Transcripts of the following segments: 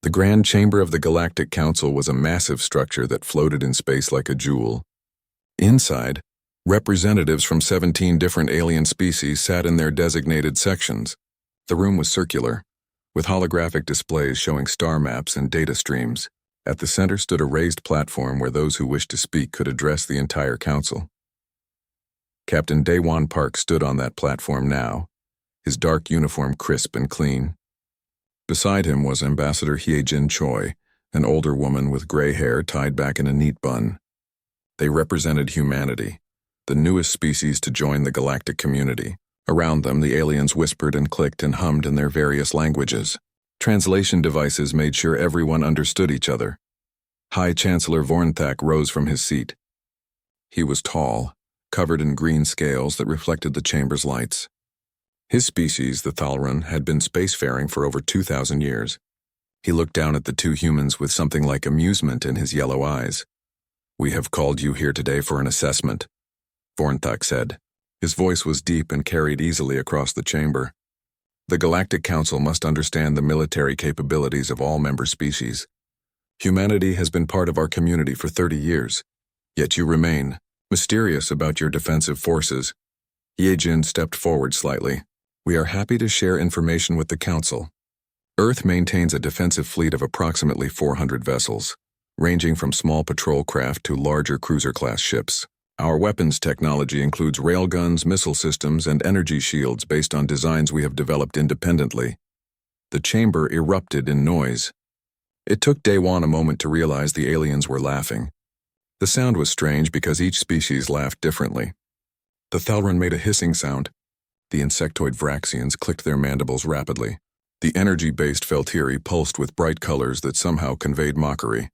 The Grand Chamber of the Galactic Council was a massive structure that floated in space like a jewel. Inside, representatives from 17 different alien species sat in their designated sections. The room was circular, with holographic displays showing star maps and data streams. At the center stood a raised platform where those who wished to speak could address the entire council. Captain Daewon Park stood on that platform now, his dark uniform crisp and clean. Beside him was Ambassador Hyejin Choi, an older woman with gray hair tied back in a neat bun. They represented humanity, the newest species to join the galactic community. Around them, the aliens whispered and clicked and hummed in their various languages. Translation devices made sure everyone understood each other. High Chancellor Vornthak rose from his seat. He was tall, covered in green scales that reflected the chamber's lights. His species, the Thalrun, had been spacefaring for over 2,000 years. He looked down at the two humans with something like amusement in his yellow eyes. "We have called you here today for an assessment," Vornthak said. His voice was deep and carried easily across the chamber. "The Galactic Council must understand the military capabilities of all member species. Humanity has been part of our community for 30 years, yet you remain mysterious about your defensive forces." Hyejin stepped forward slightly. "We are happy to share information with the Council. Earth maintains a defensive fleet of approximately 400 vessels, ranging from small patrol craft to larger cruiser-class ships. Our weapons technology includes railguns, missile systems, and energy shields based on designs we have developed independently." The chamber erupted in noise. It took Daewon a moment to realize the aliens were laughing. The sound was strange because each species laughed differently. The Thalrun made a hissing sound. The insectoid Vraxians clicked their mandibles rapidly. The energy-based Feltiri pulsed with bright colors that somehow conveyed mockery.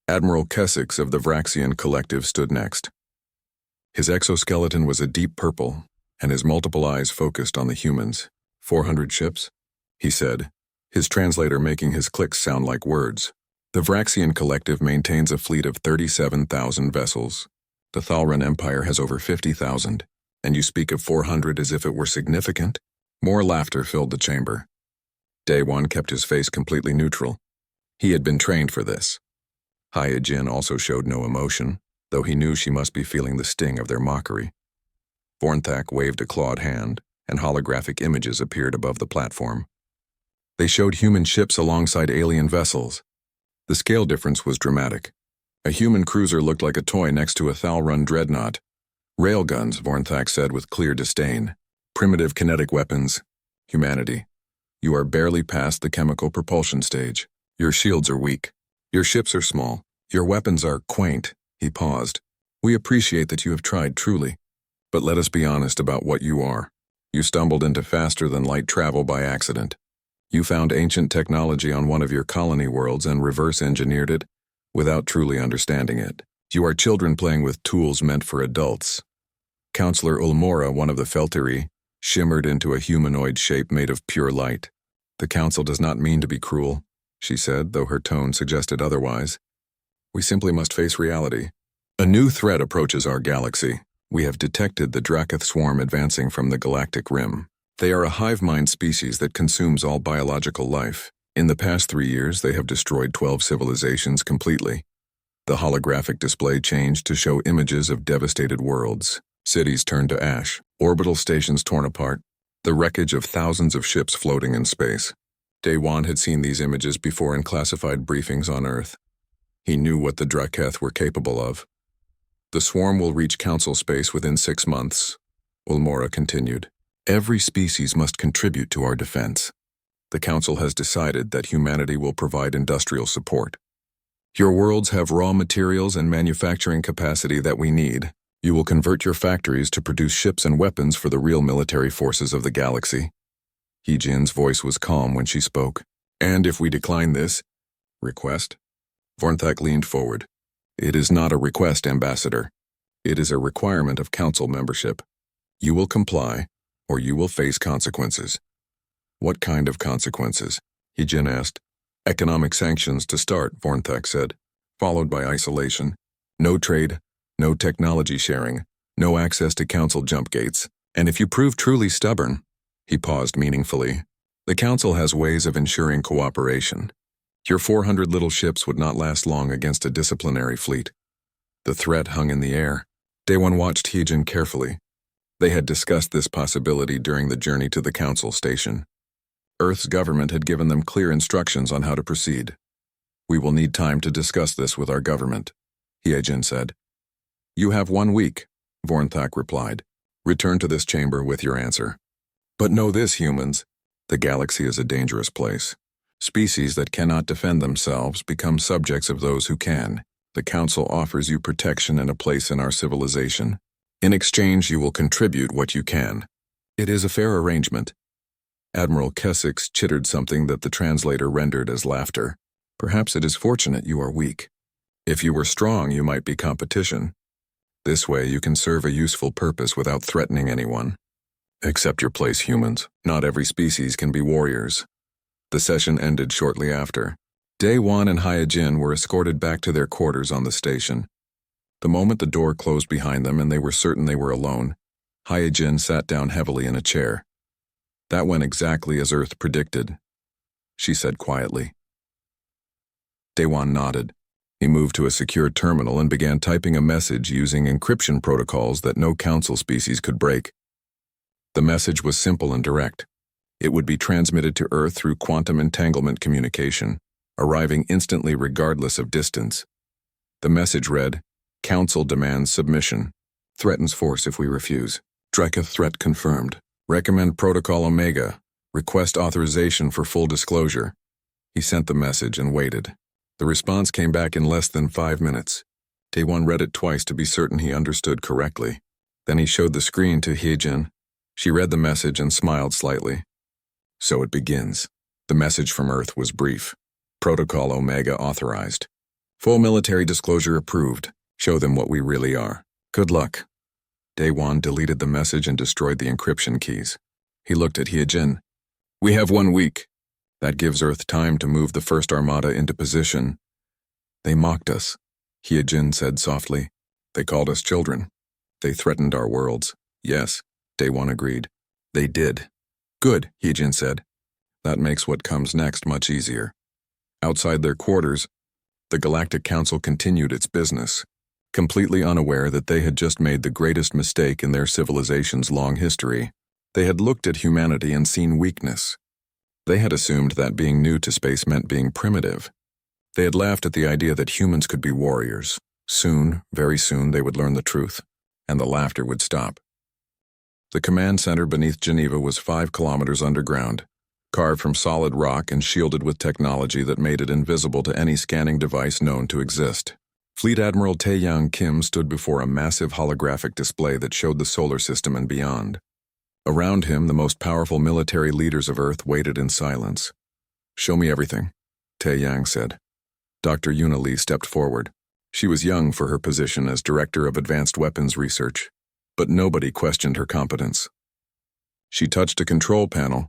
Admiral Kesix of the Vraxian Collective stood next. His exoskeleton was a deep purple, and his multiple eyes focused on the humans. 400 ships? He said, his translator making his clicks sound like words. "The Vraxian Collective maintains a fleet of 37,000 vessels. The Thalrun Empire has over 50,000, and you speak of 400 as if it were significant?" More laughter filled the chamber. Daewon kept his face completely neutral. He had been trained for this. Hyejin also showed no emotion, though he knew she must be feeling the sting of their mockery. Vornthak waved a clawed hand, and holographic images appeared above the platform. They showed human ships alongside alien vessels. The scale difference was dramatic. A human cruiser looked like a toy next to a Thalrun dreadnought. "Railguns," Vornthak said with clear disdain. "Primitive kinetic weapons. Humanity. You are barely past the chemical propulsion stage. Your shields are weak. Your ships are small. Your weapons are quaint." He paused. "We appreciate that you have tried, truly. But let us be honest about what you are. You stumbled into faster-than-light travel by accident. You found ancient technology on one of your colony worlds and reverse-engineered it without truly understanding it. You are children playing with tools meant for adults." Counselor Ulmora, one of the Feltiri, shimmered into a humanoid shape made of pure light. "The Council does not mean to be cruel," she said, though her tone suggested otherwise. "We simply must face reality. A new threat approaches our galaxy. We have detected the Dracoth swarm advancing from the galactic rim. They are a hive mind species that consumes all biological life. In the past 3 years, they have destroyed 12 civilizations completely." The holographic display changed to show images of devastated worlds. Cities turned to ash, orbital stations torn apart, the wreckage of thousands of ships floating in space. Daewon had seen these images before in classified briefings on Earth. He knew what the Dracoth were capable of. "The swarm will reach Council space within 6 months," Ulmora continued. "Every species must contribute to our defense. The Council has decided that humanity will provide industrial support. Your worlds have raw materials and manufacturing capacity that we need. You will convert your factories to produce ships and weapons for the real military forces of the galaxy." Hyejin's voice was calm when she spoke. "And if we decline this request?" Vornthak leaned forward. "It is not a request, Ambassador. It is a requirement of Council membership. You will comply, or you will face consequences." "What kind of consequences?" Hyejin asked. "Economic sanctions to start," Vornthak said, followed by isolation. "No trade, no technology sharing, no access to Council jump gates. And if you prove truly stubborn," he paused meaningfully, "the Council has ways of ensuring cooperation. Your 400 little ships would not last long against a disciplinary fleet. The threat hung in the air. Daewon watched Heejin carefully. They had discussed this possibility during the journey to the council station. Earth's government had given them clear instructions on how to proceed. We will need time to discuss this with our government, Heejin said. You have 1 week, Vornthak replied. Return to this chamber with your answer. But know this, humans. The galaxy is a dangerous place. Species that cannot defend themselves become subjects of those who can. The Council offers you protection and a place in our civilization. In exchange, you will contribute what you can. It is a fair arrangement. Admiral Kessex chittered something that the translator rendered as laughter. Perhaps it is fortunate you are weak. If you were strong, you might be competition. This way, you can serve a useful purpose without threatening anyone. Accept your place, humans. Not every species can be warriors. The session ended shortly after. Daewon and Hyojin were escorted back to their quarters on the station. The moment the door closed behind them and they were certain they were alone, Hyojin sat down heavily in a chair. That went exactly as Earth predicted, she said quietly. Daewon nodded. He moved to a secure terminal and began typing a message using encryption protocols that no council species could break. The message was simple and direct. It would be transmitted to Earth through quantum entanglement communication, arriving instantly regardless of distance. The message read, Council demands submission. Threatens force if we refuse. Dreketh threat confirmed. Recommend Protocol Omega. Request authorization for full disclosure. He sent the message and waited. The response came back in less than 5 minutes. Daewon read it twice to be certain he understood correctly. Then he showed the screen to Heejin. She read the message and smiled slightly. So it begins. The message from Earth was brief. Protocol Omega authorized. Full military disclosure approved. Show them what we really are. Good luck. Daewon deleted the message and destroyed the encryption keys. He looked at Heejin. We have 1 week. That gives Earth time to move the first armada into position. They mocked us, Heejin said softly. They called us children. They threatened our worlds. Yes, Daewon agreed. They did. Good, Heejin said. That makes what comes next much easier. Outside their quarters, the Galactic Council continued its business, completely unaware that they had just made the greatest mistake in their civilization's long history. They had looked at humanity and seen weakness. They had assumed that being new to space meant being primitive. They had laughed at the idea that humans could be warriors. Soon, very soon, they would learn the truth, and the laughter would stop. The command center beneath Geneva was 5 kilometers underground, carved from solid rock and shielded with technology that made it invisible to any scanning device known to exist. Fleet Admiral Taeyang Kim stood before a massive holographic display that showed the solar system and beyond. Around him, the most powerful military leaders of Earth waited in silence. Show me everything, Taeyang said. Dr. Yuna Lee stepped forward. She was young for her position as Director of Advanced Weapons Research, but nobody questioned her competence. She touched a control panel,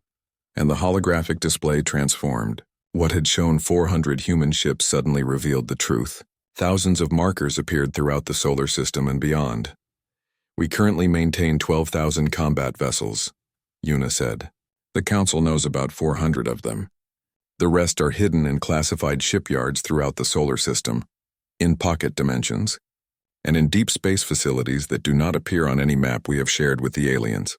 and the holographic display transformed. What had shown 400 human ships suddenly revealed the truth. Thousands of markers appeared throughout the solar system and beyond. We currently maintain 12,000 combat vessels, Yuna said. The Council knows about 400 of them. The rest are hidden in classified shipyards throughout the solar system, in pocket dimensions, and in deep space facilities that do not appear on any map we have shared with the aliens.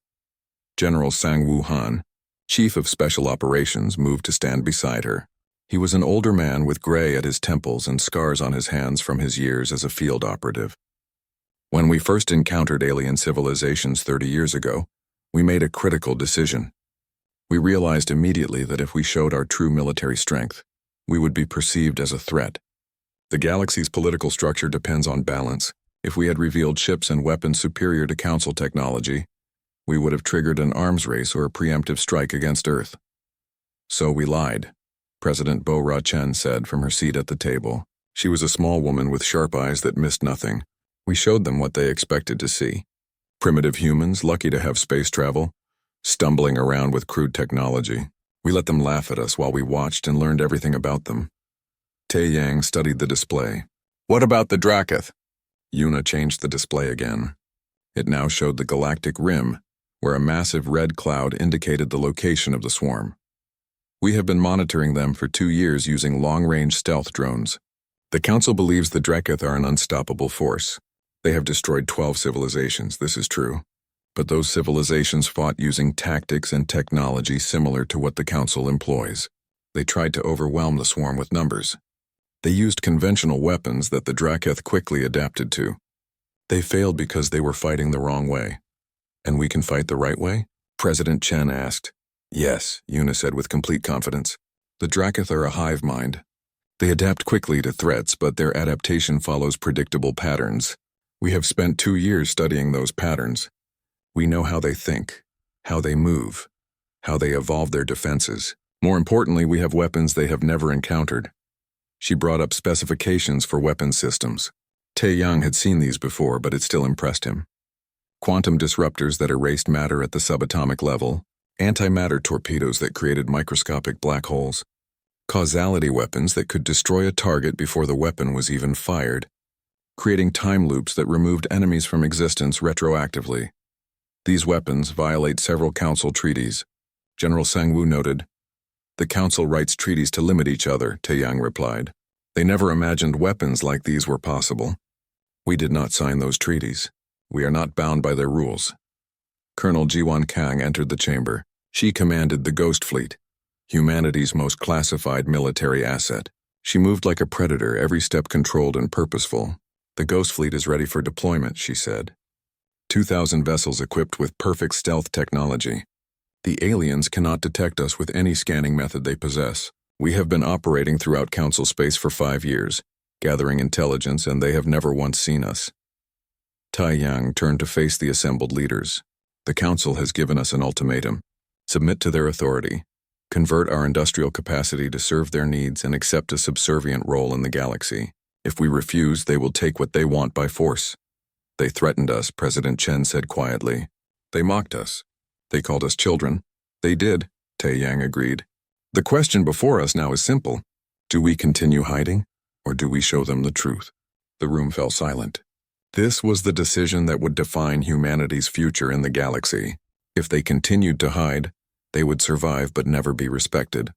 General Sang-Woo Han, Chief of Special Operations, moved to stand beside her. He was an older man with gray at his temples and scars on his hands from his years as a field operative. When we first encountered alien civilizations 30 years ago, we made a critical decision. We realized immediately that if we showed our true military strength, we would be perceived as a threat. The galaxy's political structure depends on balance. If we had revealed ships and weapons superior to Council technology, we would have triggered an arms race or a preemptive strike against Earth. So we lied, President Bo Ra-Chen said from her seat at the table. She was a small woman with sharp eyes that missed nothing. We showed them what they expected to see. Primitive humans, lucky to have space travel, stumbling around with crude technology. We let them laugh at us while we watched and learned everything about them. Taeyang studied the display. What about the Draketh? Yuna changed the display again. It now showed the galactic rim, where a massive red cloud indicated the location of the swarm. We have been monitoring them for 2 years using long-range stealth drones. The Council believes the Dreketh are an unstoppable force. They have destroyed 12 civilizations, this is true. But those civilizations fought using tactics and technology similar to what the Council employs. They tried to overwhelm the swarm with numbers. They used conventional weapons that the Dreketh quickly adapted to. They failed because they were fighting the wrong way. And we can fight the right way? President Chen asked. Yes, Una said with complete confidence. The Dreketh are a hive mind. They adapt quickly to threats, but their adaptation follows predictable patterns. We have spent 2 years studying those patterns. We know how they think, how they move, how they evolve their defenses. More importantly, we have weapons they have never encountered. She brought up specifications for weapon systems. Tae-Young had seen these before, but it still impressed him. Quantum disruptors that erased matter at the subatomic level, antimatter torpedoes that created microscopic black holes, causality weapons that could destroy a target before the weapon was even fired, creating time loops that removed enemies from existence retroactively. These weapons violate several Council treaties. General Sang-woo noted. The Council writes treaties to limit each other, Tae-Young replied. They never imagined weapons like these were possible. We did not sign those treaties. We are not bound by their rules. Colonel Jiwon Kang entered the chamber. She commanded the Ghost Fleet, humanity's most classified military asset. She moved like a predator, every step controlled and purposeful. The Ghost Fleet is ready for deployment, she said. 2,000 vessels equipped with perfect stealth technology. The aliens cannot detect us with any scanning method they possess. We have been operating throughout Council space for 5 years, gathering intelligence, and they have never once seen us. Tae-Young turned to face the assembled leaders. The Council has given us an ultimatum. Submit to their authority. Convert our industrial capacity to serve their needs and accept a subservient role in the galaxy. If we refuse, they will take what they want by force. They threatened us, President Chen said quietly. They mocked us. They called us children. They did, Tae-Young agreed. The question before us now is simple. Do we continue hiding, or do we show them the truth? The room fell silent. This was the decision that would define humanity's future in the galaxy. If they continued to hide, they would survive but never be respected.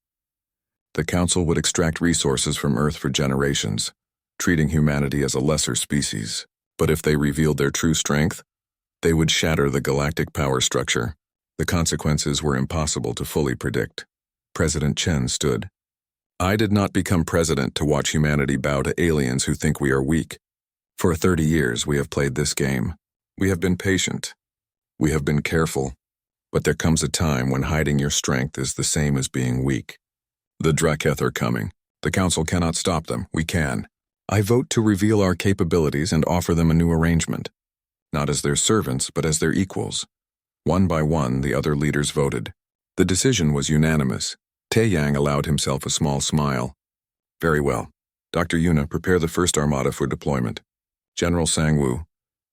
The Council would extract resources from Earth for generations, treating humanity as a lesser species. But if they revealed their true strength, they would shatter the galactic power structure. The consequences were impossible to fully predict. President Chen stood. I did not become president to watch humanity bow to aliens who think we are weak. For 30 years we have played this game. We have been patient. We have been careful. But there comes a time when hiding your strength is the same as being weak. The Dreketh are coming. The Council cannot stop them. We can. I vote to reveal our capabilities and offer them a new arrangement. Not as their servants, but as their equals. One by one, the other leaders voted. The decision was unanimous. Tae-Young allowed himself a small smile. Very well. Dr. Yuna, prepare the first armada for deployment. General Sang-woo,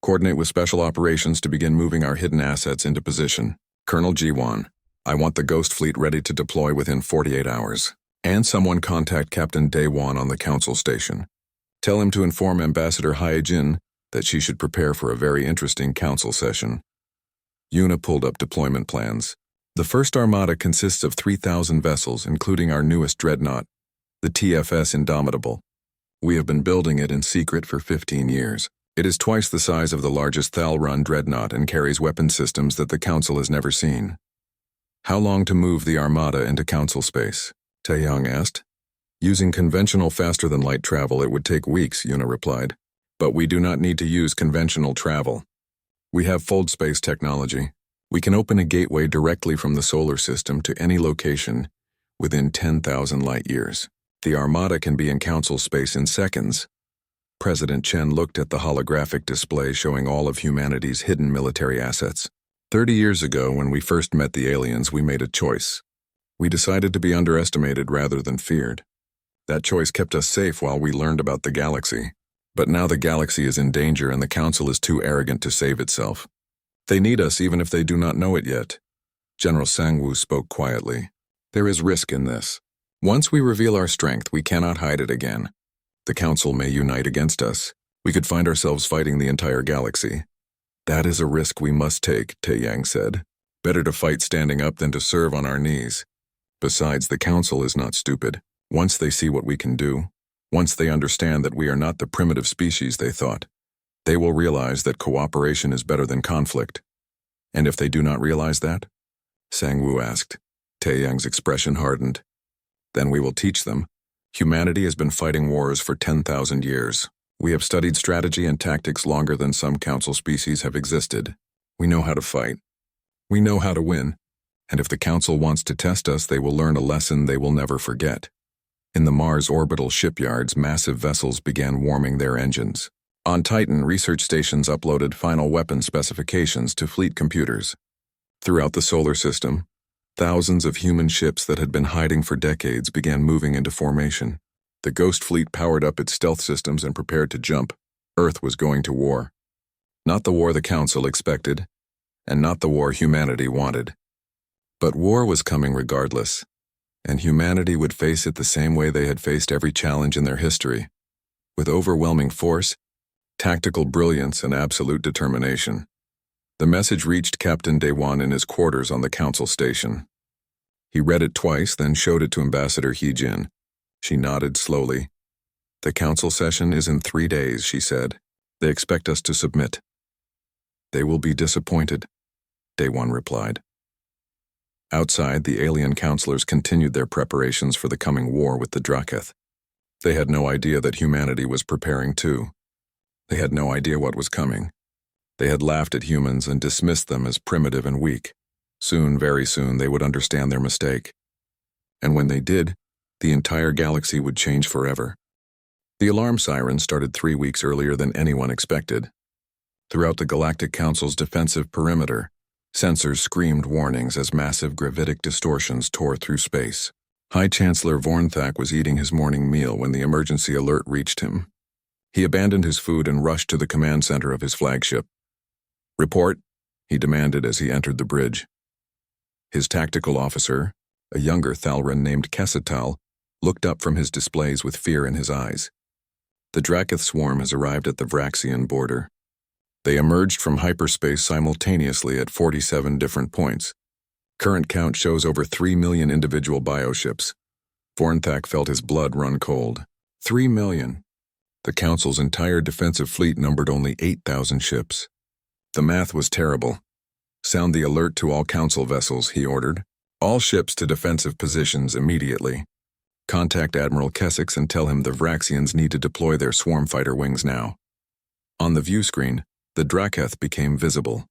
coordinate with Special Operations to begin moving our hidden assets into position. Colonel Jiwon, I want the Ghost Fleet ready to deploy within 48 hours. And someone contact Captain Daewon on the Council station. Tell him to inform Ambassador Hyejin that she should prepare for a very interesting Council session. Yuna pulled up deployment plans. The first armada consists of 3,000 vessels, including our newest dreadnought, the TFS Indomitable. We have been building it in secret for 15 years. It is twice the size of the largest Thal-run dreadnought and carries weapon systems that the Council has never seen. How long to move the armada into Council space? Tae-Young asked. Using conventional faster-than-light travel, it would take weeks, Yuna replied. But we do not need to use conventional travel. We have fold space technology. We can open a gateway directly from the solar system to any location within 10,000 light-years. The armada can be in Council space in seconds. President Chen looked at the holographic display showing all of humanity's hidden military assets. 30 years ago, when we first met the aliens, we made a choice. We decided to be underestimated rather than feared. That choice kept us safe while we learned about the galaxy. But now the galaxy is in danger and the Council is too arrogant to save itself. They need us even if they do not know it yet. General Sang-woo spoke quietly. There is risk in this. Once we reveal our strength, we cannot hide it again. The Council may unite against us. We could find ourselves fighting the entire galaxy. That is a risk we must take, Tae-Young said. Better to fight standing up than to serve on our knees. Besides, the Council is not stupid. Once they see what we can do, once they understand that we are not the primitive species they thought, they will realize that cooperation is better than conflict. And if they do not realize that? Sang-Woo asked. Taeyang's expression hardened. Then we will teach them. Humanity has been fighting wars for 10,000 years. We have studied strategy and tactics longer than some Council species have existed. We know how to fight. We know how to win. And if the Council wants to test us, they will learn a lesson they will never forget. In the Mars orbital shipyards, massive vessels began warming their engines. On Titan, research stations uploaded final weapon specifications to fleet computers. Throughout the solar system, thousands of human ships that had been hiding for decades began moving into formation. The Ghost Fleet powered up its stealth systems and prepared to jump. Earth was going to war. Not the war the Council expected, and not the war humanity wanted. But war was coming regardless, and humanity would face it the same way they had faced every challenge in their history, with overwhelming force, tactical brilliance, and absolute determination. The message reached Captain Daewon in his quarters on the Council station. He read it twice, then showed it to Ambassador Hee-jin. She nodded slowly. The Council session is in 3 days, she said. They expect us to submit. They will be disappointed, Daewon replied. Outside, the alien counselors continued their preparations for the coming war with the Draketh. They had no idea that humanity was preparing too. They had no idea what was coming. They had laughed at humans and dismissed them as primitive and weak. Soon, very soon, they would understand their mistake. And when they did, the entire galaxy would change forever. The alarm siren started 3 weeks earlier than anyone expected. Throughout the Galactic Council's defensive perimeter, sensors screamed warnings as massive gravitic distortions tore through space. High Chancellor Vornthak was eating his morning meal when the emergency alert reached him. He abandoned his food and rushed to the command center of his flagship. "Report," he demanded as he entered the bridge. His tactical officer, a younger Thalran named Kessatal, looked up from his displays with fear in his eyes. The Draketh swarm has arrived at the Vraxian border. They emerged from hyperspace simultaneously at 47 different points. Current count shows over 3 million individual bioships. Vornthak felt his blood run cold. 3 million. The Council's entire defensive fleet numbered only 8,000 ships. The math was terrible. "Sound the alert to all Council vessels," he ordered. "All ships to defensive positions immediately. Contact Admiral Kessex and tell him the Vraxians need to deploy their swarm fighter wings now." On the view screen, the Draketh became visible.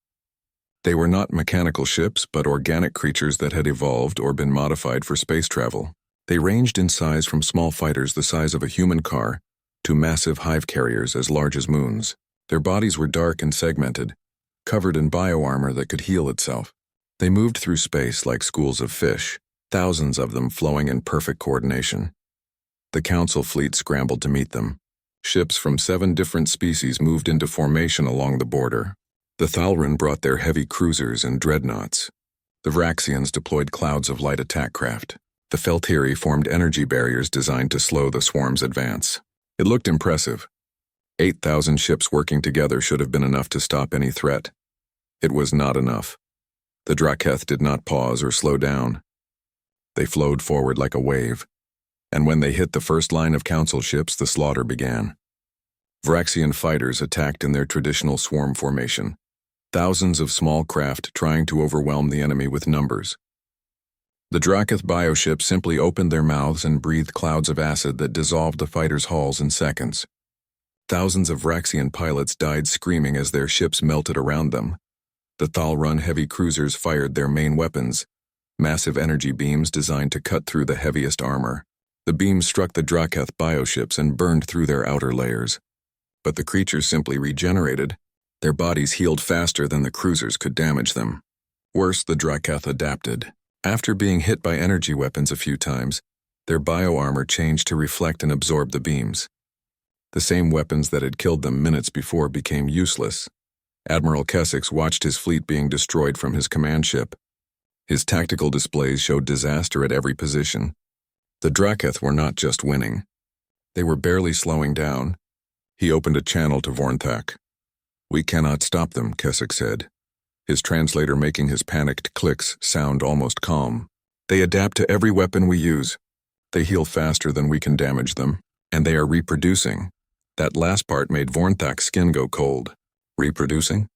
They were not mechanical ships, but organic creatures that had evolved or been modified for space travel. They ranged in size from small fighters the size of a human car to massive hive carriers as large as moons. Their bodies were dark and segmented, covered in bioarmor that could heal itself. They moved through space like schools of fish, thousands of them flowing in perfect coordination. The Council fleet scrambled to meet them. Ships from 7 different species moved into formation along the border. The Thalran brought their heavy cruisers and dreadnoughts. The Vraxians deployed clouds of light attack craft. The Feltiri formed energy barriers designed to slow the swarm's advance. It looked impressive. 8,000 ships working together should have been enough to stop any threat. It was not enough. The Draketh did not pause or slow down. They flowed forward like a wave, and when they hit the first line of Council ships, the slaughter began. Vraxian fighters attacked in their traditional swarm formation, thousands of small craft trying to overwhelm the enemy with numbers. The Draketh bioships simply opened their mouths and breathed clouds of acid that dissolved the fighters' hulls in seconds. Thousands of Vraxian pilots died screaming as their ships melted around them. The Thalran heavy cruisers fired their main weapons, massive energy beams designed to cut through the heaviest armor. The beams struck the Draketh bioships and burned through their outer layers. But the creatures simply regenerated. Their bodies healed faster than the cruisers could damage them. Worse, the Draketh adapted. After being hit by energy weapons a few times, their bioarmor changed to reflect and absorb the beams. The same weapons that had killed them minutes before became useless. Admiral Kessex watched his fleet being destroyed from his command ship. His tactical displays showed disaster at every position. The Draketh were not just winning. They were barely slowing down. He opened a channel to Vornthak. "We cannot stop them," Kessex said, his translator making his panicked clicks sound almost calm. They adapt to every weapon we use. They heal faster than we can damage them, and they are reproducing. That last part made Vornthak's skin go cold. Reproducing?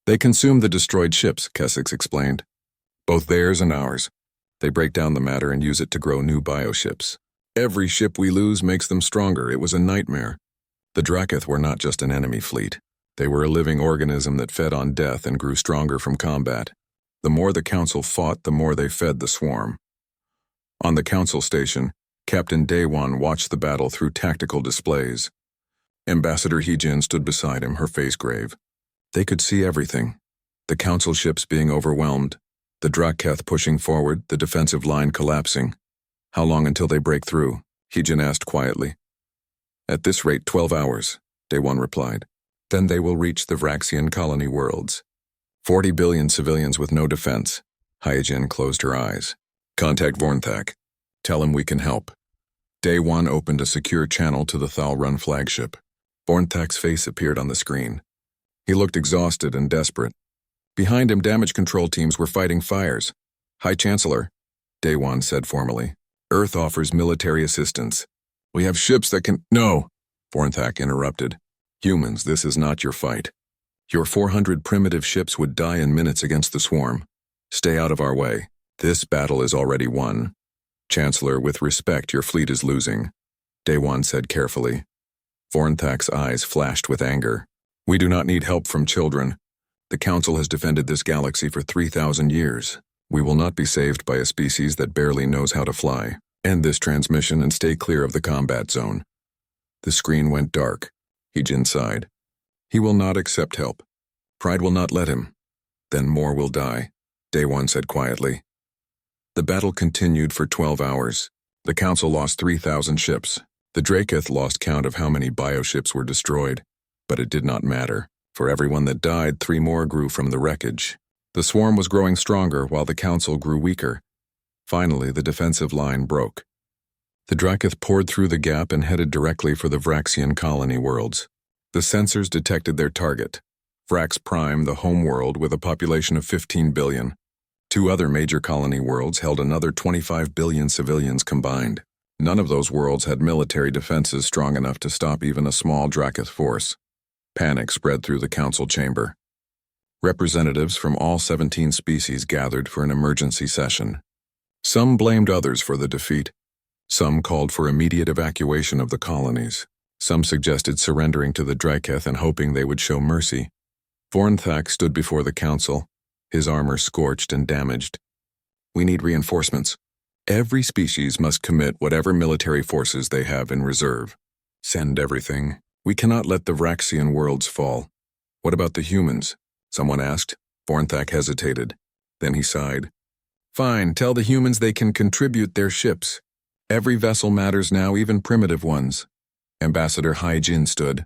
They consume the destroyed ships, Kessex explained. Both theirs and ours. They break down the matter and use it to grow new bioships. Every ship we lose makes them stronger. It was a nightmare. The Draketh were not just an enemy fleet. They were a living organism that fed on death and grew stronger from combat. The more the Council fought, the more they fed the swarm. On the Council station, Captain Daewon watched the battle through tactical displays. Ambassador Heejin stood beside him, her face grave. They could see everything. The Council ships being overwhelmed, the Draketh pushing forward, the defensive line collapsing. How long until they break through? Heejin asked quietly. At this rate, 12 hours, Daewon replied. Then they will reach the Vraxian colony worlds. 40 billion civilians with no defense. Heejin closed her eyes. Contact Vornthak. Tell him we can help. Daewon opened a secure channel to the Thalrun flagship. Vornthak's face appeared on the screen. He looked exhausted and desperate. Behind him, damage control teams were fighting fires. High Chancellor, Daewon said formally. Earth offers military assistance. We have ships that can— No, Vornthak interrupted. Humans, this is not your fight. Your 400 primitive ships would die in minutes against the swarm. Stay out of our way. This battle is already won. Chancellor, with respect, your fleet is losing, Daewon said carefully. Vornthak's eyes flashed with anger. We do not need help from children. The Council has defended this galaxy for 3,000 years. We will not be saved by a species that barely knows how to fly. End this transmission and stay clear of the combat zone. The screen went dark. Heejin sighed. He will not accept help. Pride will not let him. Then more will die, Daewon said quietly. The battle continued for 12 hours. The Council lost 3,000 ships. The Draketh lost count of how many bioships were destroyed. But it did not matter. For everyone that died, 3 more grew from the wreckage. The swarm was growing stronger while the Council grew weaker. Finally, the defensive line broke. The Draketh poured through the gap and headed directly for the Vraxian colony worlds. The sensors detected their target, Vrax Prime, the home world with a population of 15 billion. 2 other major colony worlds held another 25 billion civilians combined. None of those worlds had military defenses strong enough to stop even a small Draketh force. Panic spread through the Council chamber. Representatives from all 17 species gathered for an emergency session. Some blamed others for the defeat. Some called for immediate evacuation of the colonies. Some suggested surrendering to the Draketh and hoping they would show mercy. Vornthak stood before the Council, his armor scorched and damaged. We need reinforcements. Every species must commit whatever military forces they have in reserve. Send everything. We cannot let the Vraxian worlds fall. What about the humans? Someone asked. Vornthak hesitated. Then he sighed. Fine, tell the humans they can contribute their ships. Every vessel matters now, even primitive ones. Ambassador Heejin stood.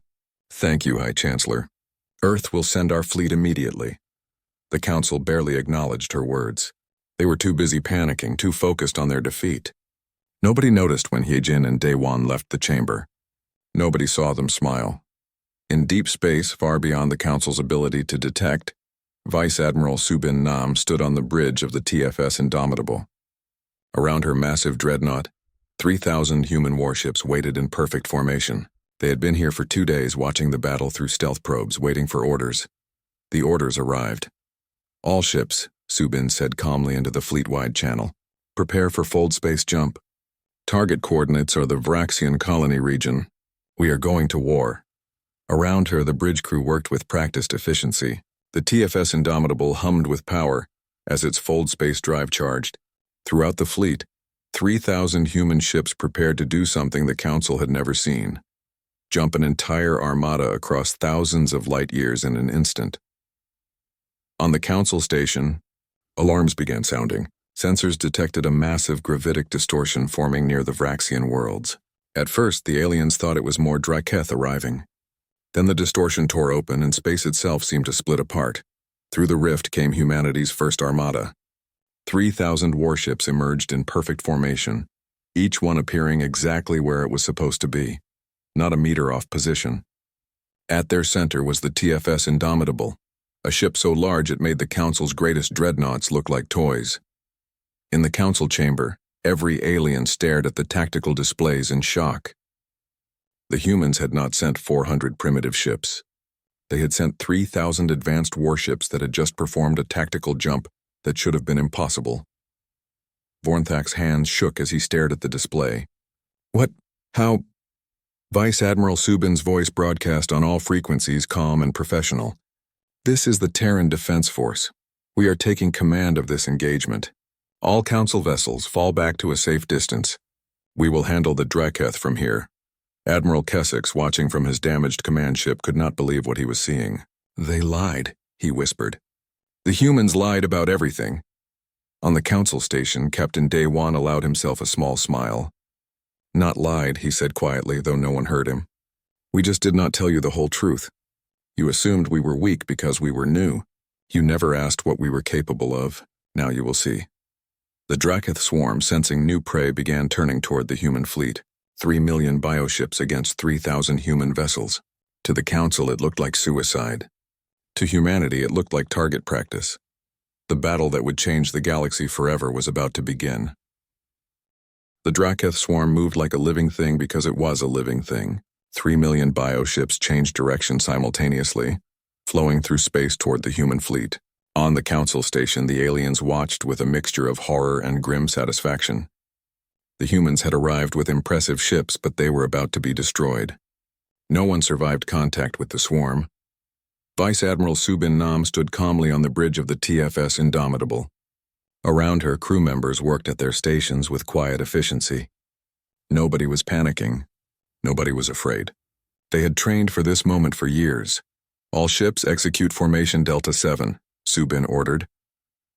Thank you, High Chancellor. Earth will send our fleet immediately. The Council barely acknowledged her words. They were too busy panicking, too focused on their defeat. Nobody noticed when Heejin and Daewon left the chamber. Nobody saw them smile. In deep space, far beyond the Council's ability to detect, Vice Admiral Subin Nam stood on the bridge of the TFS Indomitable. Around her massive dreadnought, 3,000 human warships waited in perfect formation. They had been here for 2 days watching the battle through stealth probes, waiting for orders. The orders arrived. All ships, Subin said calmly into the fleet-wide channel. Prepare for fold space jump. Target coordinates are the Vraxian colony region. We are going to war. Around her, the bridge crew worked with practiced efficiency. The TFS Indomitable hummed with power as its fold space drive charged. Throughout the fleet, 3,000 human ships prepared to do something the Council had never seen. Jump an entire armada across thousands of light years in an instant. On the Council station, alarms began sounding. Sensors detected a massive gravitic distortion forming near the Vraxian worlds. At first, the aliens thought it was more Draketh arriving. Then the distortion tore open and space itself seemed to split apart. Through the rift came humanity's first armada. 3,000 warships emerged in perfect formation, each one appearing exactly where it was supposed to be, not a meter off position. At their center was the TFS Indomitable, a ship so large it made the Council's greatest dreadnoughts look like toys. In the council chamber, every alien stared at the tactical displays in shock. The humans had not sent 400 primitive ships. They had sent 3,000 advanced warships that had just performed a tactical jump that should have been impossible. Vornthak's hands shook as he stared at the display. What? How? Vice Admiral Subin's voice broadcast on all frequencies, calm and professional. This is the Terran Defense Force. We are taking command of this engagement. All council vessels fall back to a safe distance. We will handle the Draketh from here. Admiral Kessex, watching from his damaged command ship, could not believe what he was seeing. They lied, he whispered. The humans lied about everything. On the council station, Captain Daywan allowed himself a small smile. Not lied, he said quietly, though no one heard him. We just did not tell you the whole truth. You assumed we were weak because we were new. You never asked what we were capable of. Now you will see. The Draketh swarm, sensing new prey, began turning toward the human fleet. 3 million bioships against 3,000 human vessels. To the council, it looked like suicide. To humanity, it looked like target practice. The battle that would change the galaxy forever was about to begin. The Draketh swarm moved like a living thing because it was a living thing. 3 million bioships changed direction simultaneously, flowing through space toward the human fleet. On the council station, the aliens watched with a mixture of horror and grim satisfaction. The humans had arrived with impressive ships, but they were about to be destroyed. No one survived contact with the swarm. Vice Admiral Subin Nam stood calmly on the bridge of the TFS Indomitable. Around her, crew members worked at their stations with quiet efficiency. Nobody was panicking. Nobody was afraid. They had trained for this moment for years. All ships execute Formation Delta 7, Subin ordered.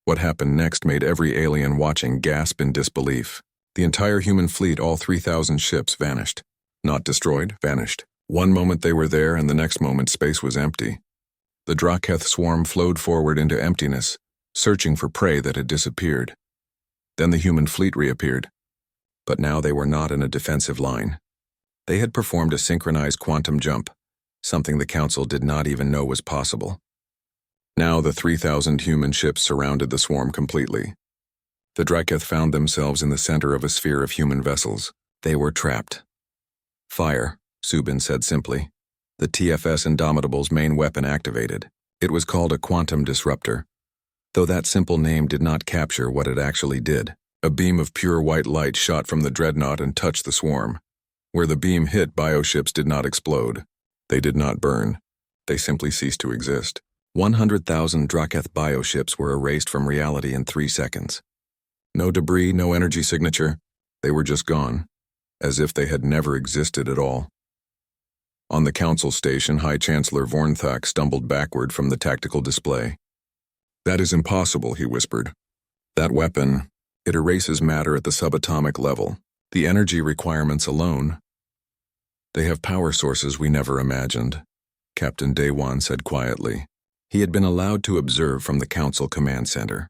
What happened next made every alien watching gasp in disbelief. The entire human fleet, all 3,000 ships, vanished. Not destroyed, vanished. One moment they were there, and the next moment space was empty. The Draketh swarm flowed forward into emptiness, searching for prey that had disappeared. Then the human fleet reappeared. But now they were not in a defensive line. They had performed a synchronized quantum jump, something the Council did not even know was possible. Now the 3,000 human ships surrounded the swarm completely. The Draketh found themselves in the center of a sphere of human vessels. They were trapped. Fire, Subin said simply. The TFS Indomitable's main weapon activated. It was called a quantum disruptor, though that simple name did not capture what it actually did. A beam of pure white light shot from the dreadnought and touched the swarm. Where the beam hit, bioships did not explode. They did not burn. They simply ceased to exist. 100,000 Draketh bioships were erased from reality in 3 seconds. No debris, no energy signature. They were just gone, as if they had never existed at all. On the council station, High Chancellor Vornthak stumbled backward from the tactical display. That is impossible, he whispered. That weapon, it erases matter at the subatomic level. The energy requirements alone. They have power sources we never imagined, Captain Daywan said quietly. He had been allowed to observe from the Council Command Center.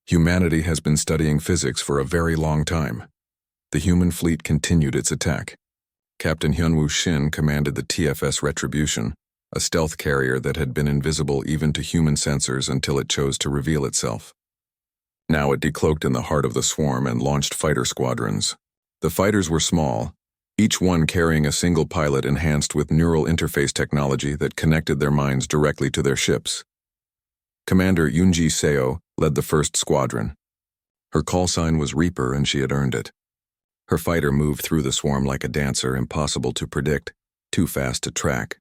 Humanity has been studying physics for a very long time. The human fleet continued its attack. Captain Hyunwoo Shin commanded the TFS Retribution, a stealth carrier that had been invisible even to human sensors until it chose to reveal itself. Now it decloaked in the heart of the swarm and launched fighter squadrons. The fighters were small, each one carrying a single pilot enhanced with neural interface technology that connected their minds directly to their ships. Commander Yoonji Seo led the first squadron. Her call sign was Reaper, and she had earned it. Her fighter moved through the swarm like a dancer, impossible to predict, too fast to track.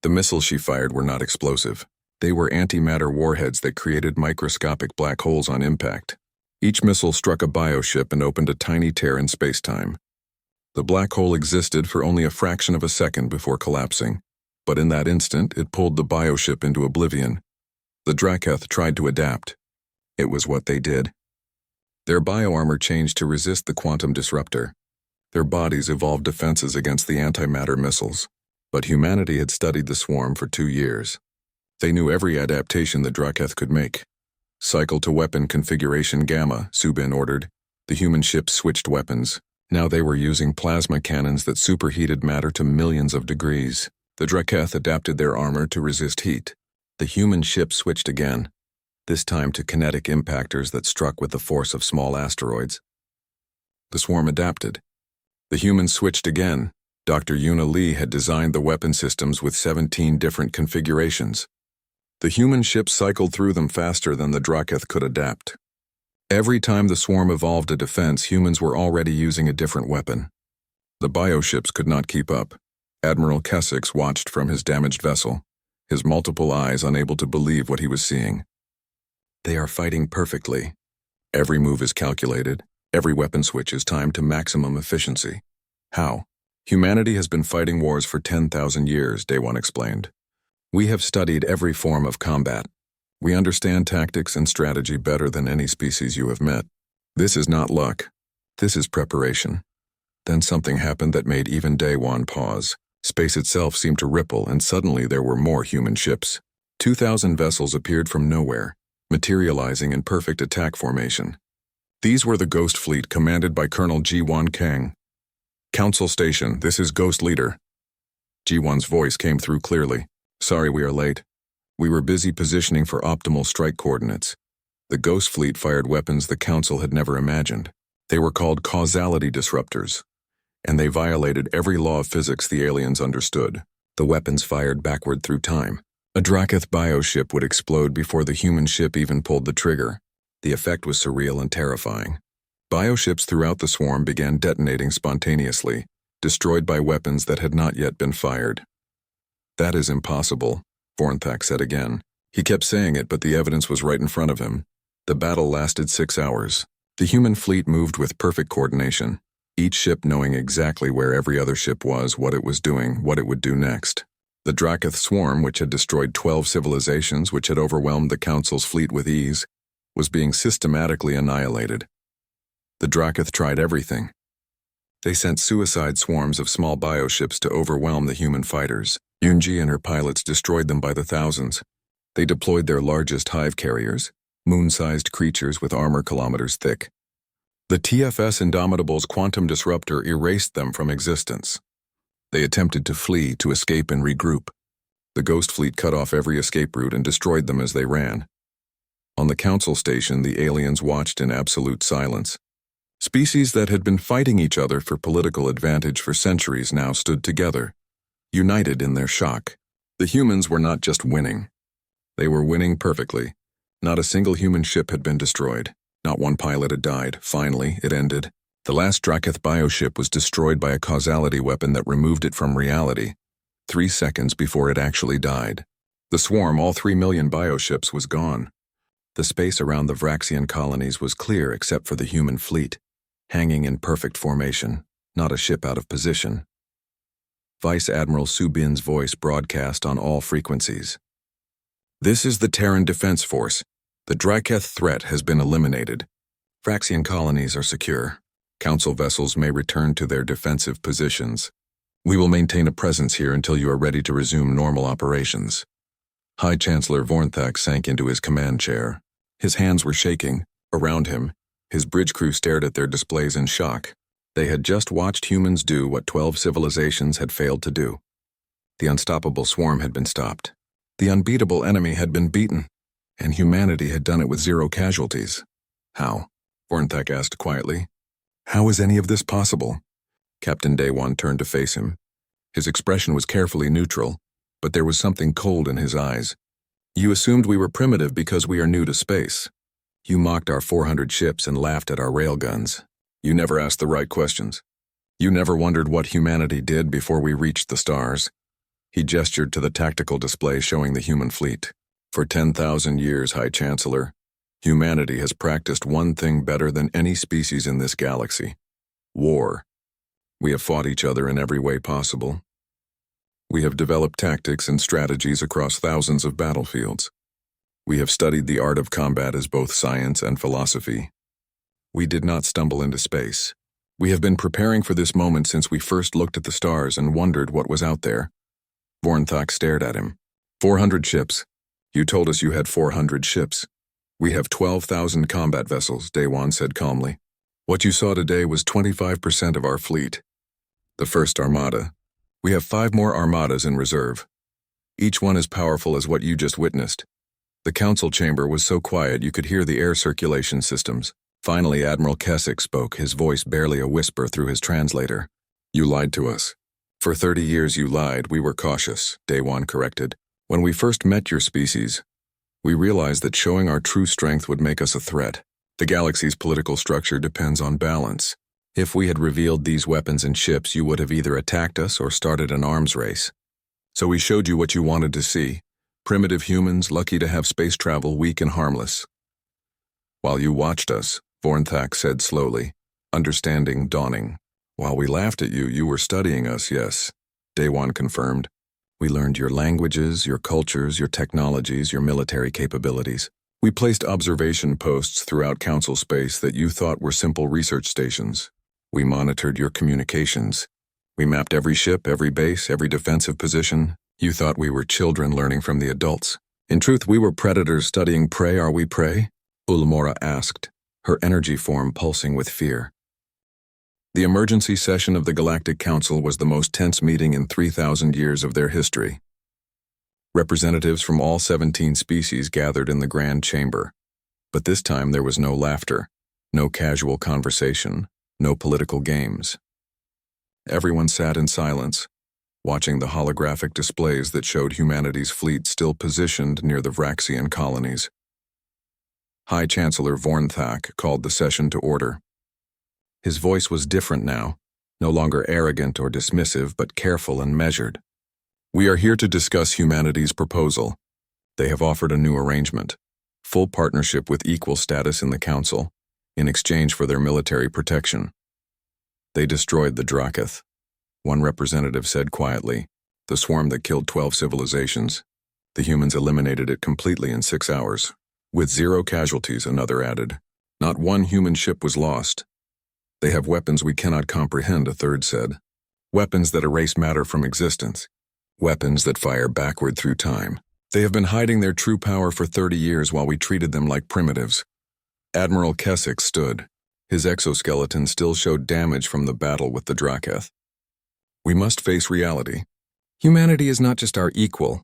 The missiles she fired were not explosive. They were antimatter warheads that created microscopic black holes on impact. Each missile struck a bioship and opened a tiny tear in space-time. The black hole existed for only a fraction of a second before collapsing, but in that instant it pulled the bioship into oblivion. The Draketh tried to adapt. It was what they did. Their bioarmor changed to resist the quantum disruptor. Their bodies evolved defenses against the antimatter missiles. But humanity had studied the swarm for 2 years. They knew every adaptation the Draketh could make. Cycle to weapon configuration Gamma, Subin ordered. The human ships switched weapons. Now they were using plasma cannons that superheated matter to millions of degrees. The Draketh adapted their armor to resist heat. The human ships switched again. this time to kinetic impactors that struck with the force of small asteroids. The swarm adapted. The humans switched again. Dr. Yuna Lee had designed the weapon systems with 17 different configurations. The human ships cycled through them faster than the Draketh could adapt. Every time the swarm evolved a defense, humans were already using a different weapon. The bioships could not keep up. Admiral Kessex watched from his damaged vessel, his multiple eyes unable to believe what he was seeing. They are fighting perfectly. Every move is calculated. Every weapon switch is timed to maximum efficiency. How? Humanity has been fighting wars for 10,000 years, Daewon explained. We have studied every form of combat. We understand tactics and strategy better than any species you have met. This is not luck. This is preparation. Then something happened that made even Daewon pause. Space itself seemed to ripple, and suddenly there were more human ships. 2,000 vessels appeared from nowhere, materializing in perfect attack formation. These were the Ghost Fleet commanded by Colonel Ji-Wan Kang. Council Station, this is Ghost Leader. Ji-Wan's voice came through clearly. Sorry we are late. We were busy positioning for optimal strike coordinates. The Ghost Fleet fired weapons the Council had never imagined. They were called causality disruptors, and they violated every law of physics the aliens understood. The weapons fired backward through time. A Draketh bioship would explode before the human ship even pulled the trigger. The effect was surreal and terrifying. Bioships throughout the swarm began detonating spontaneously, destroyed by weapons that had not yet been fired. That is impossible, Vornthak said again. He kept saying it, but the evidence was right in front of him. The battle lasted 6 hours. The human fleet moved with perfect coordination, each ship knowing exactly where every other ship was, what it was doing, what it would do next. The Draketh swarm, which had destroyed 12 civilizations, which had overwhelmed the Council's fleet with ease, was being systematically annihilated. The Draketh tried everything. They sent suicide swarms of small bioships to overwhelm the human fighters. Yunji and her pilots destroyed them by the thousands. They deployed their largest hive carriers, moon-sized creatures with armor kilometers thick. The TFS Indomitable's quantum disruptor erased them from existence. They attempted to flee, to escape and regroup. The Ghost Fleet cut off every escape route and destroyed them as they ran. On the Council Station, the aliens watched in absolute silence. Species that had been fighting each other for political advantage for centuries now stood together, united in their shock. The humans were not just winning. They were winning perfectly. Not a single human ship had been destroyed. Not one pilot had died. Finally, it ended. The last Draketh bioship was destroyed by a causality weapon that removed it from reality, 3 seconds before it actually died. The swarm, all 3 million bioships, was gone. The space around the Vraxian colonies was clear except for the human fleet, hanging in perfect formation, not a ship out of position. Vice Admiral Subin's voice broadcast on all frequencies. This is the Terran Defense Force. The Draketh threat has been eliminated. Vraxian colonies are secure. Council vessels may return to their defensive positions. We will maintain a presence here until you are ready to resume normal operations. High Chancellor Vornthak sank into his command chair. His hands were shaking. Around him, his bridge crew stared at their displays in shock. They had just watched humans do what 12 civilizations had failed to do. The unstoppable swarm had been stopped. The unbeatable enemy had been beaten, and humanity had done it with 0 casualties. How? Vornthak asked quietly. How is any of this possible? Captain Daewon turned to face him. His expression was carefully neutral, but there was something cold in his eyes. You assumed we were primitive because we are new to space. You mocked our 400 ships and laughed at our railguns. You never asked the right questions. You never wondered what humanity did before we reached the stars. He gestured to the tactical display showing the human fleet. For 10,000 years, High Chancellor, humanity has practiced one thing better than any species in this galaxy: war. We have fought each other in every way possible. We have developed tactics and strategies across thousands of battlefields. We have studied the art of combat as both science and philosophy. We did not stumble into space. We have been preparing for this moment since we first looked at the stars and wondered what was out there. Vornthak stared at him. 400 ships. You told us you had 400 ships. We have 12,000 combat vessels, Daewon said calmly. What you saw today was 25% of our fleet. The first armada. We have 5 more armadas in reserve. Each one as powerful as what you just witnessed. The council chamber was so quiet you could hear the air circulation systems. Finally, Admiral Keswick spoke, his voice barely a whisper through his translator. You lied to us. For 30 years you lied, we were cautious, Daewon corrected. When we first met your species, we realized that showing our true strength would make us a threat. The galaxy's political structure depends on balance. If we had revealed these weapons and ships, you would have either attacked us or started an arms race. So we showed you what you wanted to see. Primitive humans, lucky to have space travel, weak and harmless. While you watched us, Vornthak said slowly, understanding dawning. While we laughed at you, you were studying us, yes, Daewon confirmed. We learned your languages, your cultures, your technologies, your military capabilities. We placed observation posts throughout Council space that you thought were simple research stations. We monitored your communications. We mapped every ship, every base, every defensive position. You thought we were children learning from the adults. In truth, we were predators studying prey. Are we prey? Ulmora asked, her energy form pulsing with fear. The emergency session of the Galactic Council was the most tense meeting in 3,000 years of their history. Representatives from all 17 species gathered in the Grand Chamber. But this time there was no laughter, no casual conversation, no political games. Everyone sat in silence, watching the holographic displays that showed humanity's fleet still positioned near the Vraxian colonies. High Chancellor Vornthak called the session to order. His voice was different now, no longer arrogant or dismissive, but careful and measured. We are here to discuss humanity's proposal. They have offered a new arrangement, full partnership with equal status in the Council, in exchange for their military protection. They destroyed the Draketh, one representative said quietly, the swarm that killed 12 civilizations. The humans eliminated it completely in 6 hours. With 0 casualties, another added. Not one human ship was lost. They have weapons we cannot comprehend, a third said. Weapons that erase matter from existence. Weapons that fire backward through time. They have been hiding their true power for 30 years while we treated them like primitives. Admiral Keswick stood. His exoskeleton still showed damage from the battle with the Draketh. We must face reality. Humanity is not just our equal.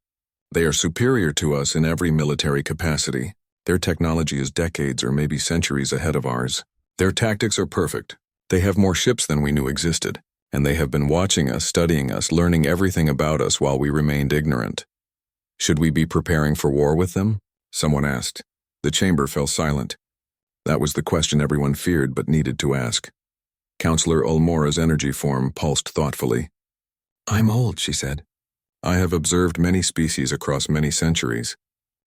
They are superior to us in every military capacity. Their technology is decades or maybe centuries ahead of ours. Their tactics are perfect. They have more ships than we knew existed, and they have been watching us, studying us, learning everything about us while we remained ignorant. Should we be preparing for war with them? Someone asked. The chamber fell silent. That was the question everyone feared but needed to ask. Counselor Ulmora's energy form pulsed thoughtfully. I'm old, she said. I have observed many species across many centuries.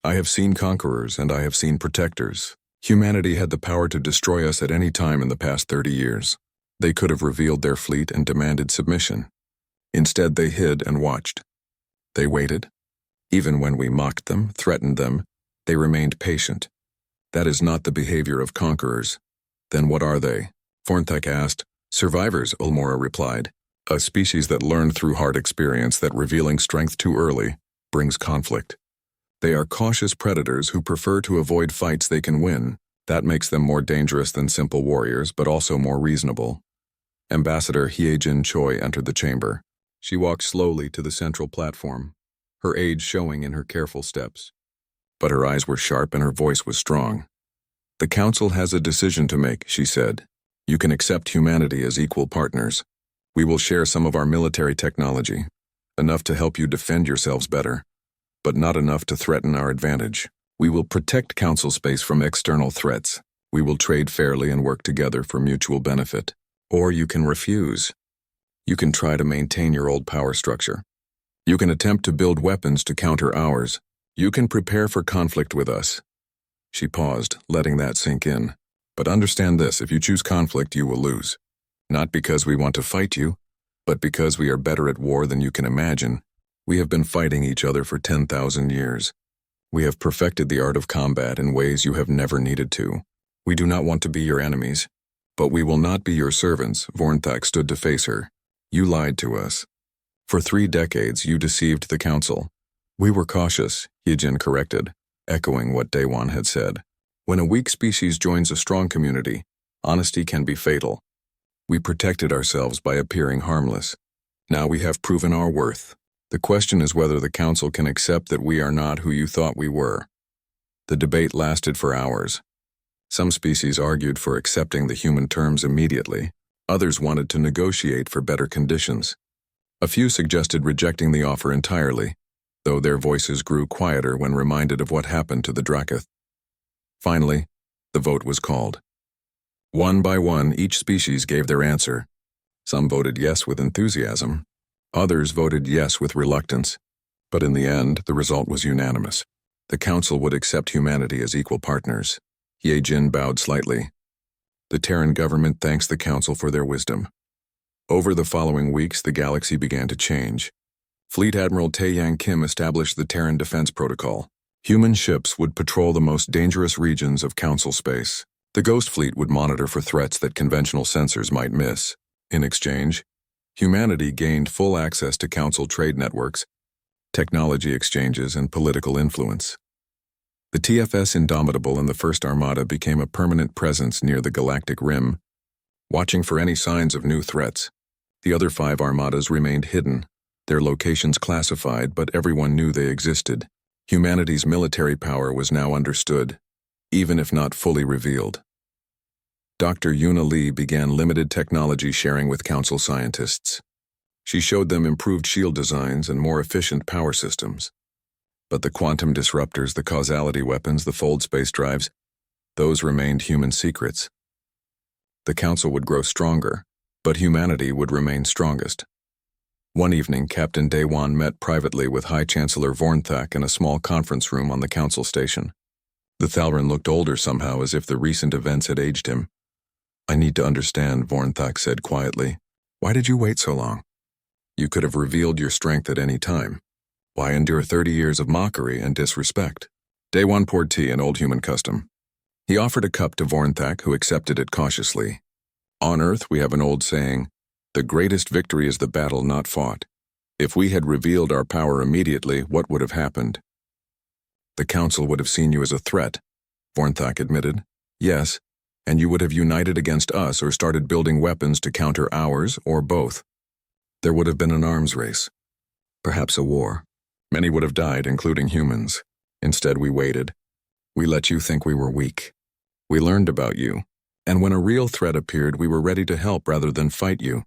I have seen conquerors and I have seen protectors. Humanity had the power to destroy us at any time in the past 30 years. They could have revealed their fleet and demanded submission. Instead, they hid and watched. They waited. Even when we mocked them, threatened them, they remained patient. That is not the behavior of conquerors. Then what are they? Vornthak asked. Survivors, Ulmora replied. A species that learned through hard experience that revealing strength too early brings conflict. They are cautious predators who prefer to avoid fights they can win. That makes them more dangerous than simple warriors, but also more reasonable. Ambassador Hyejin Choi entered the chamber. She walked slowly to the central platform, her age showing in her careful steps. But her eyes were sharp and her voice was strong. The Council has a decision to make, she said. You can accept humanity as equal partners. We will share some of our military technology, enough to help you defend yourselves better, but not enough to threaten our advantage. We will protect Council space from external threats. We will trade fairly and work together for mutual benefit. Or you can refuse. You can try to maintain your old power structure. You can attempt to build weapons to counter ours. You can prepare for conflict with us. She paused, letting that sink in. But understand this, if you choose conflict, you will lose. Not because we want to fight you, but because we are better at war than you can imagine. We have been fighting each other for 10,000 years. We have perfected the art of combat in ways you have never needed to. We do not want to be your enemies, but we will not be your servants. Vornthak stood to face her. You lied to us. For 3 decades, you deceived the Council. We were cautious, Hyejin corrected, echoing what Daewon had said. When a weak species joins a strong community, honesty can be fatal. We protected ourselves by appearing harmless. Now we have proven our worth. The question is whether the Council can accept that we are not who you thought we were. The debate lasted for hours. Some species argued for accepting the human terms immediately. Others wanted to negotiate for better conditions. A few suggested rejecting the offer entirely, though their voices grew quieter when reminded of what happened to the Dracoth. Finally, the vote was called. One by one, each species gave their answer. Some voted yes with enthusiasm. Others voted yes with reluctance. But in the end, the result was unanimous. The Council would accept humanity as equal partners. Ye Jin bowed slightly. The Terran government thanks the Council for their wisdom. Over the following weeks, the galaxy began to change. Fleet Admiral Taeyang Kim established the Terran Defense Protocol. Human ships would patrol the most dangerous regions of Council space. The Ghost Fleet would monitor for threats that conventional sensors might miss. In exchange, humanity gained full access to Council trade networks, technology exchanges, and political influence. The TFS Indomitable and the First Armada became a permanent presence near the Galactic Rim, watching for any signs of new threats. The other 5 armadas remained hidden, their locations classified, but everyone knew they existed. Humanity's military power was now understood, even if not fully revealed. Dr. Yuna Lee began limited technology sharing with Council scientists. She showed them improved shield designs and more efficient power systems. But the quantum disruptors, the causality weapons, the fold space drives, those remained human secrets. The Council would grow stronger, but humanity would remain strongest. One evening, Captain Daewon met privately with High Chancellor Vornthak in a small conference room on the Council station. The Thalran looked older somehow, as if the recent events had aged him. "I need to understand," Vornthak said quietly. "Why did you wait so long? You could have revealed your strength at any time. Why endure 30 years of mockery and disrespect?" Daewon poured tea in old human custom. He offered a cup to Vornthak, who accepted it cautiously. On Earth, we have an old saying, "The greatest victory is the battle not fought." If we had revealed our power immediately, what would have happened? The Council would have seen you as a threat, Vornthak admitted. Yes, and you would have united against us or started building weapons to counter ours, or both. There would have been an arms race. Perhaps a war. Many would have died, including humans. Instead, we waited. We let you think we were weak. We learned about you, and when a real threat appeared, we were ready to help rather than fight you.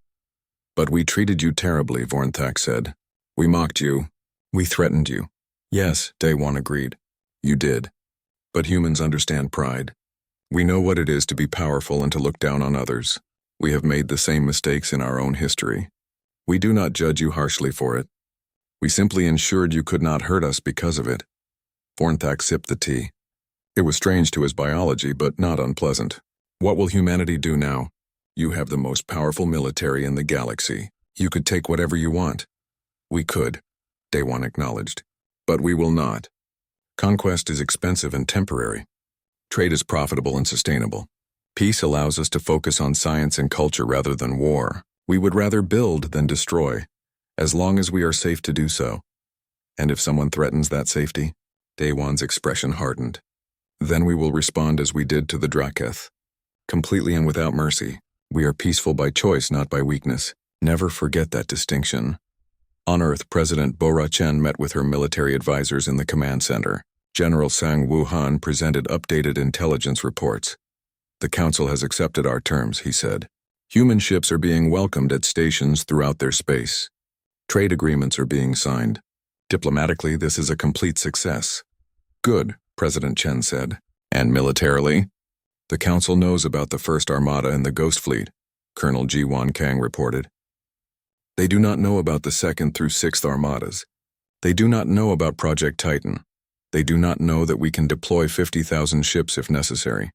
But we treated you terribly, Vornthak said. We mocked you. We threatened you. Yes, Daewon agreed. You did. But humans understand pride. We know what it is to be powerful and to look down on others. We have made the same mistakes in our own history. We do not judge you harshly for it. We simply ensured you could not hurt us because of it. Vornthak sipped the tea. It was strange to his biology, but not unpleasant. What will humanity do now? You have the most powerful military in the galaxy. You could take whatever you want. We could, Daewon acknowledged. But we will not. Conquest is expensive and temporary. Trade is profitable and sustainable. Peace allows us to focus on science and culture rather than war. We would rather build than destroy, as long as we are safe to do so. And if someone threatens that safety, Daewon's expression hardened. Then we will respond as we did to the Dracoth. Completely and without mercy. We are peaceful by choice, not by weakness. Never forget that distinction. On Earth, President Bora Chen met with her military advisors in the command center. General Sang Wuhan presented updated intelligence reports. The Council has accepted our terms, he said. Human ships are being welcomed at stations throughout their space. Trade agreements are being signed. Diplomatically, this is a complete success. Good, President Chen said. And militarily? The Council knows about the First Armada and the Ghost Fleet, Colonel Ji-Wan Kang reported. They do not know about the 2nd through 6th Armadas. They do not know about Project Titan. They do not know that we can deploy 50,000 ships if necessary.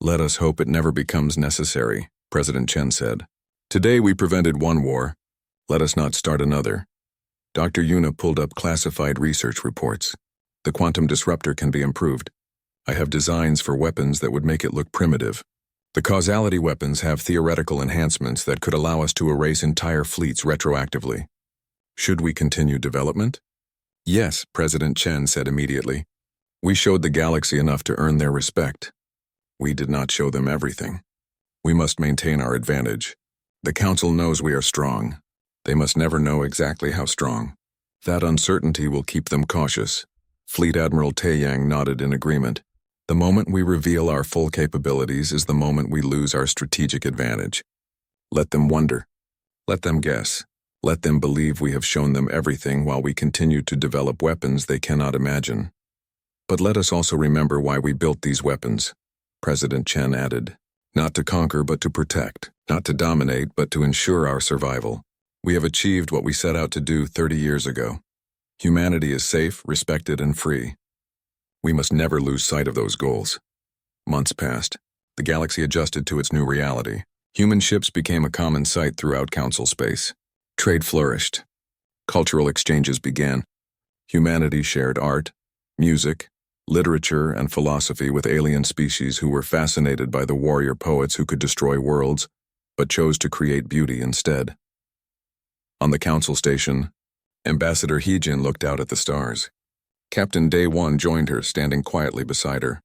Let us hope it never becomes necessary, President Chen said. Today we prevented one war. Let us not start another. Dr. Yuna pulled up classified research reports. The quantum disruptor can be improved. I have designs for weapons that would make it look primitive. The causality weapons have theoretical enhancements that could allow us to erase entire fleets retroactively. Should we continue development? Yes, President Chen said immediately. We showed the galaxy enough to earn their respect. We did not show them everything. We must maintain our advantage. The Council knows we are strong. They must never know exactly how strong. That uncertainty will keep them cautious. Fleet Admiral Taeyang nodded in agreement. The moment we reveal our full capabilities is the moment we lose our strategic advantage. Let them wonder. Let them guess. Let them believe we have shown them everything while we continue to develop weapons they cannot imagine. But let us also remember why we built these weapons, President Chen added. Not to conquer, but to protect. Not to dominate, but to ensure our survival. We have achieved what we set out to do 30 years ago. Humanity is safe, respected, and free. We must never lose sight of those goals. Months passed. The galaxy adjusted to its new reality. Human ships became a common sight throughout Council space. Trade flourished. Cultural exchanges began. Humanity shared art, music, literature, and philosophy with alien species who were fascinated by the warrior poets who could destroy worlds, but chose to create beauty instead. On the Council station, Ambassador Heejin looked out at the stars. Captain Day One joined her, standing quietly beside her.